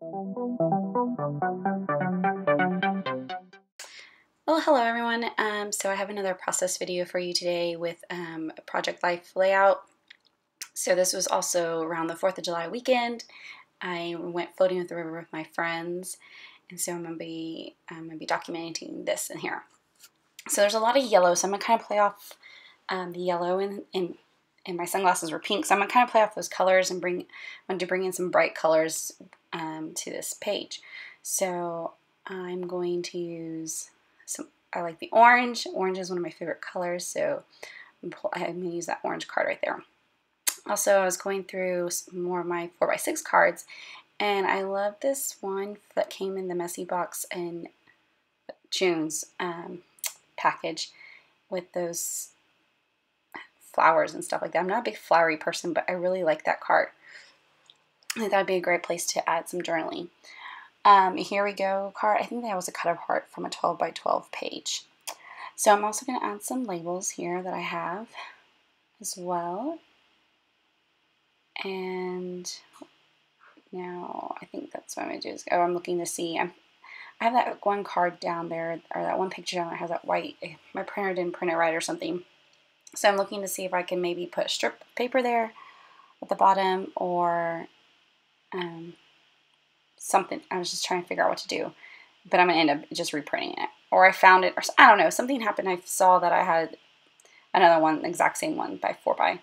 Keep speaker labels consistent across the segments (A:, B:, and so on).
A: Well, hello everyone. So I have another process video for you today with a project life layout. So this was also around the 4th of July weekend. I went floating with the river with my friends, and so I'm gonna be documenting this in here. So there's a lot of yellow, so I'm gonna kind of play off the yellow, and my sunglasses were pink, so I'm gonna kind of play off those colors and want to bring in some bright colors to this page. So I'm going to use I like the orange. Orange is one of my favorite colors, so I'm going to use that orange card right there. Also, I was going through more of my 4x6 cards, and I love this one that came in the messy box in June's package with those flowers and stuff like that. I'm not a big flowery person, but I really like that card. I think that would be a great place to add some journaling. Here we go card. I think that was a cut of heart from a 12 by 12 page. So I'm also going to add some labels here that I have as well. And now I think that's what I'm going to do is, I'm looking to see. I have that one card down there, or that one picture down there has that white, my printer didn't print it right or something. So I'm looking to see if I can maybe put a strip of paper there at the bottom, or something. I was just trying to figure out what to do, but I'm going to end up just reprinting it. Or I found it, or I don't know, something happened. I saw that I had another one, the exact same one by 4 by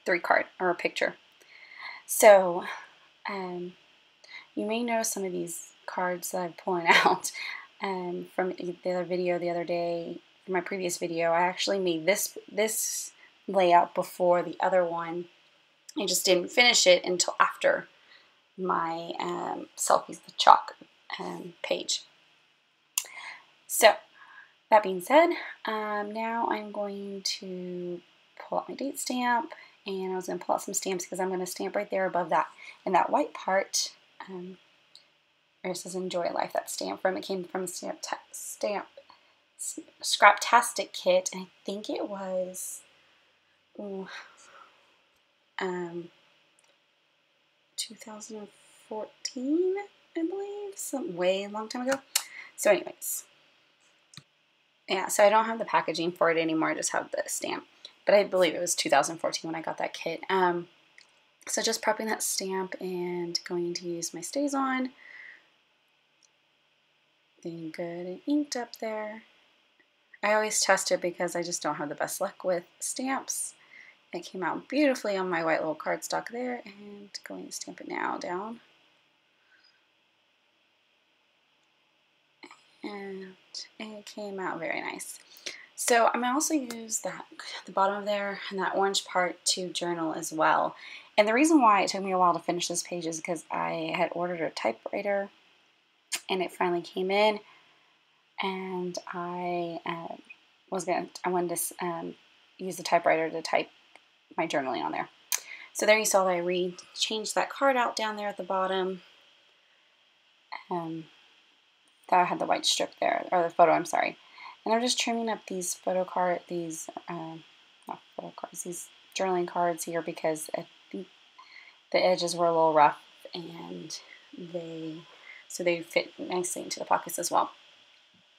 A: 3 card, or a picture. So you may know some of these cards that I'm pulling out from the other video the other day, from my previous video. I actually made this layout before the other one. I just didn't finish it until after my selfies with chalk page. So that being said, now I'm going to pull out my date stamp, and I was going to pull out some stamps because I'm going to stamp right there above that. And that white part, it says Enjoy Life, that stamp from, it came from Scraptastic Kit, and I think it was 2014, I believe, some way long time ago. So anyways, yeah, so I don't have the packaging for it anymore, I just have the stamp, but I believe it was 2014 when I got that kit. So just prepping that stamp and going to use my StazOn. Being good and inked up there. I always test it because I just don't have the best luck with stamps. It came out beautifully on my white little cardstock there, and going to stamp it now down. And it came out very nice. So I'm going to also use the bottom of there and that orange part to journal as well. And the reason why it took me a while to finish this page is because I had ordered a typewriter, and it finally came in, and I wanted to use the typewriter to type my journaling on there. So there you saw that I changed that card out down there at the bottom. That I had the white strip there, or the photo, I'm sorry. And I'm just trimming up these these journaling cards here, because I think the edges were a little rough, and they fit nicely into the pockets as well.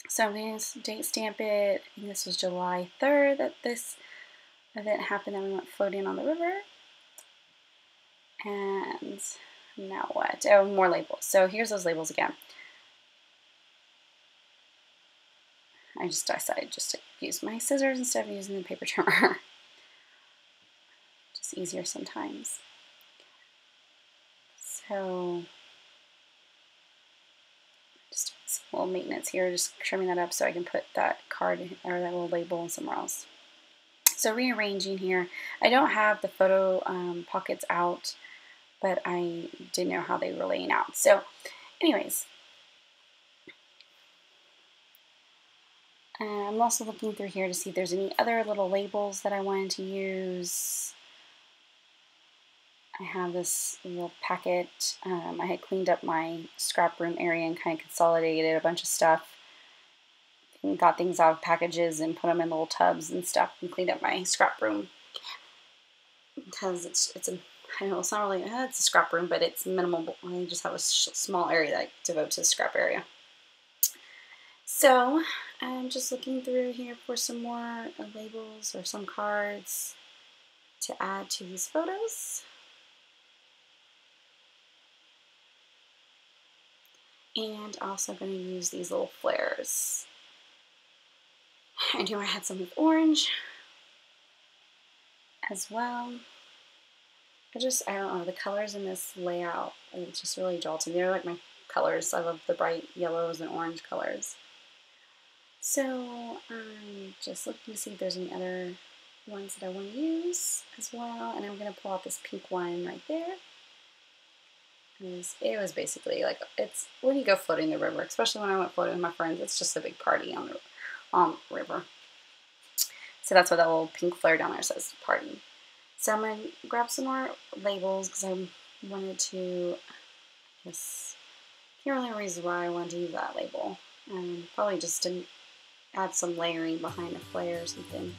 A: So I'm going to date stamp it. I think this was July 3rd that this event happened, that we went floating on the river. And now what? Oh, more labels. So here's those labels again. I just decided just to use my scissors instead of using the paper trimmer. Just easier sometimes. So just a little maintenance here, just trimming that up so I can put that card or that little label somewhere else. So rearranging here. I don't have the photo pockets out, but I didn't know how they were laying out. So anyways, I'm also looking through here to see if there's any other little labels that I wanted to use. I have this little packet. I had cleaned up my scrap room area and kind of consolidated a bunch of stuff. And got things out of packages and put them in little tubs and stuff, and cleaned up my scrap room because it's a I know it's not really, it's a scrap room, but it's minimal. I just have a small area that I devote to the scrap area. So I'm just looking through here for some more labels or some cards to add to these photos. And also going to use these little flares. I knew I had some with orange as well. I don't know, the colors in this layout, it's just really jolting. They're like my colors. I love the bright yellows and orange colors. So I'm just looking to see if there's any other ones that I want to use as well. And I'm going to pull out this pink one right there. It was basically like, it's when you go floating the river, especially when I went floating with my friends, it's just a big party on the river. So that's what that little pink flare down there says, party. So I'm going to grab some more labels because I wanted to, I guess, can't really reason why I wanted to use that label. Probably just to add some layering behind the flare or something.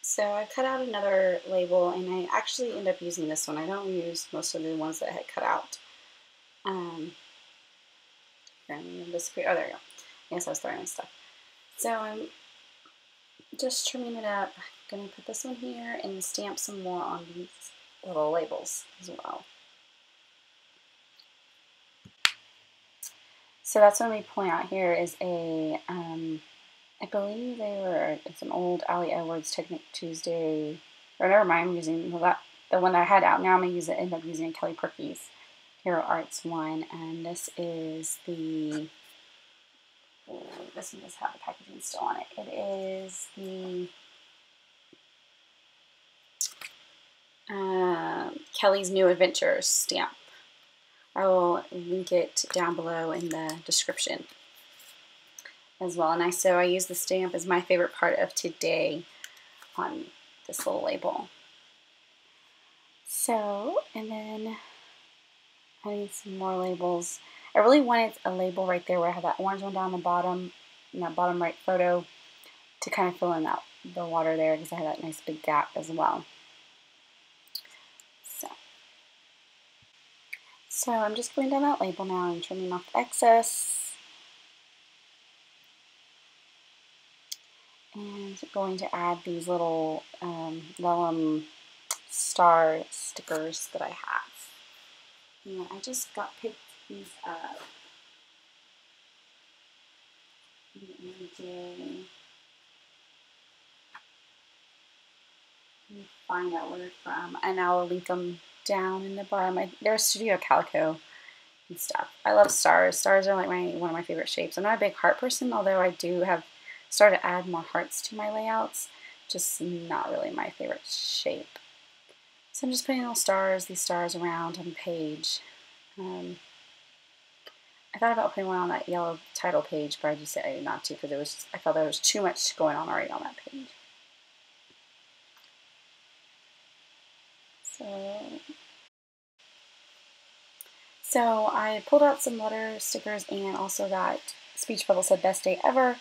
A: So I cut out another label, and I actually end up using this one. I don't use most of the ones that I had cut out. Oh, there you go. I guess I was throwing stuff. So I'm just trimming it up. I'm going to put this one here and stamp some more on these little labels as well. So that's what we point out here is a, I believe it's an old Ali Edwards Technique Tuesday, or never mind, I'm using the one that I had out. Now I'm going to end up using Kelly Purkey's Hero Arts one, and this is the, this one does have the packaging still on it. It is the Kelly's New Adventures stamp. I will link it down below in the description as well. And so I use the stamp as my favorite part of today on this little label. So, and then I need some more labels. I really wanted a label right there where I have that orange one down the bottom, in that bottom right photo, to kind of fill in the water there because I have that nice big gap as well. So I'm just going down that label now and trimming off the excess. And going to add these little vellum star stickers that I have. And I just picked these up. Let me find out where they're from, and I'll link them down in the bottom. They're Studio Calico and stuff. I love stars. Stars are like one of my favorite shapes. I'm not a big heart person, although I do have started to add more hearts to my layouts. Just not really my favorite shape. So I'm just putting these stars around on the page. I thought about putting one on that yellow title page, but I decided not to because I felt there was too much going on already on that page. So I pulled out some letter stickers and also that speech bubble said best day ever,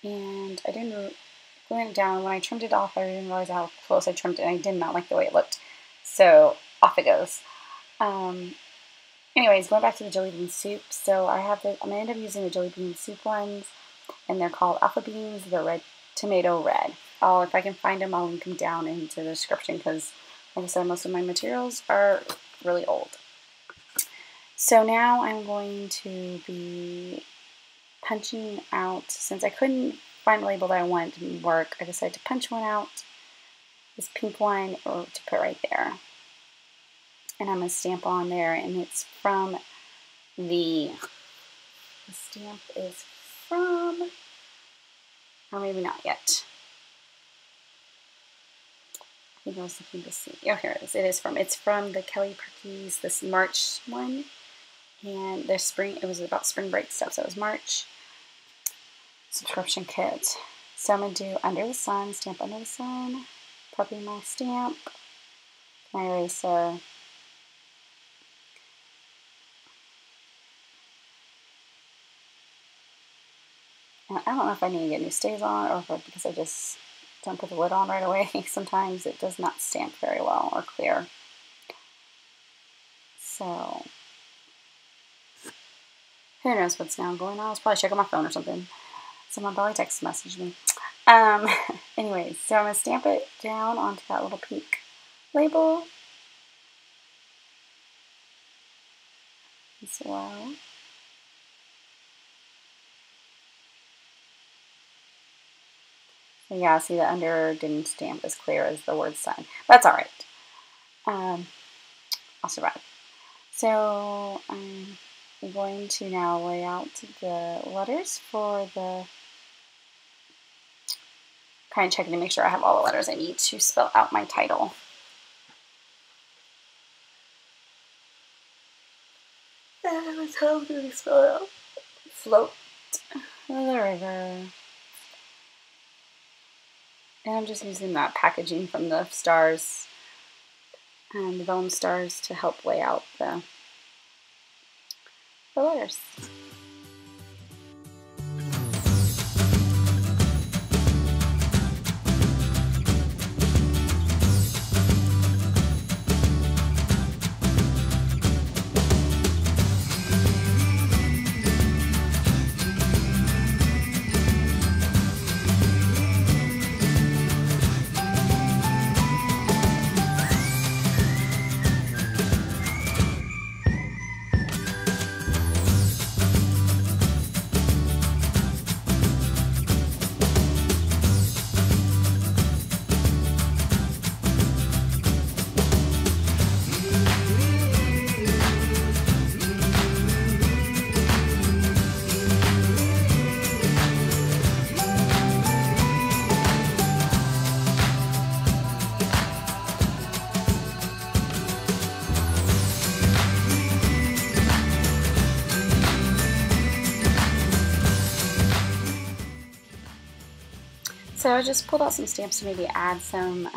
A: and I didn't glue it down. When I trimmed it off, I didn't realize how close I trimmed it, and I did not like the way it looked. So off it goes. Anyways, going back to the jelly bean soup. So I'm going to end up using the jelly bean soup ones, and they're called Alpha Beans, the red tomato red. If I can find them, I'll link them down into the description because, like I said, most of my materials are really old. So now I'm going to be punching out, since I couldn't find a label that I wanted to work, I decided to punch one out, this pink one, to put right there. And I'm going to stamp on there, and it's from the stamp is from, or maybe not yet. think I was looking to see. Oh, here it is. It's from the Kelly Purkey's, this March one. And their spring, it was about spring break stuff, so it was March subscription kit. So I'm going to do Under the Sun, stamp Under the Sun, puppy my stamp, my eraser, and I don't know if I need to get new stays on or if because I just don't put the lid on right away. Sometimes it does not stamp very well or clear. So who knows what's now going on? I was probably checking my phone or something. Someone probably text messaged me. Anyways, so I'm going to stamp it down onto that little pink label as well. So yeah, see the under didn't stamp as clear as the word sun. That's alright. I'll survive. So I'm going to now lay out the letters for the, kind of checking to make sure I have all the letters I need to spell out my title. That was how I'm going to spell it out. Float the river. And I'm just using that packaging from the stars and the vellum stars to help lay out the letters. So I just pulled out some stamps to maybe add some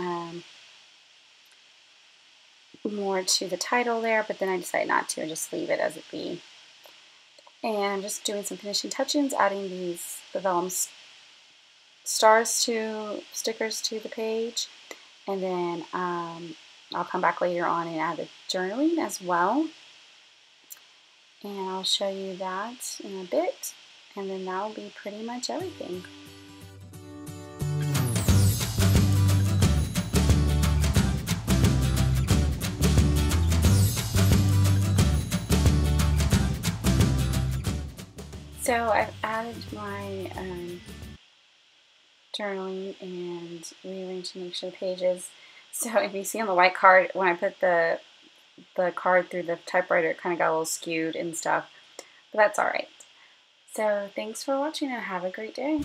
A: more to the title there, but then I decided not to and just leave it as it be. And I'm just doing some finishing touches, adding the vellum stickers to the page, and then I'll come back later on and add the journaling as well, and I'll show you that in a bit, and then that'll be pretty much everything. So I've added my journaling and rearranged to make sure the pages. So if you see on the white card, when I put the card through the typewriter, it kind of got a little skewed and stuff, but that's alright. So thanks for watching and have a great day.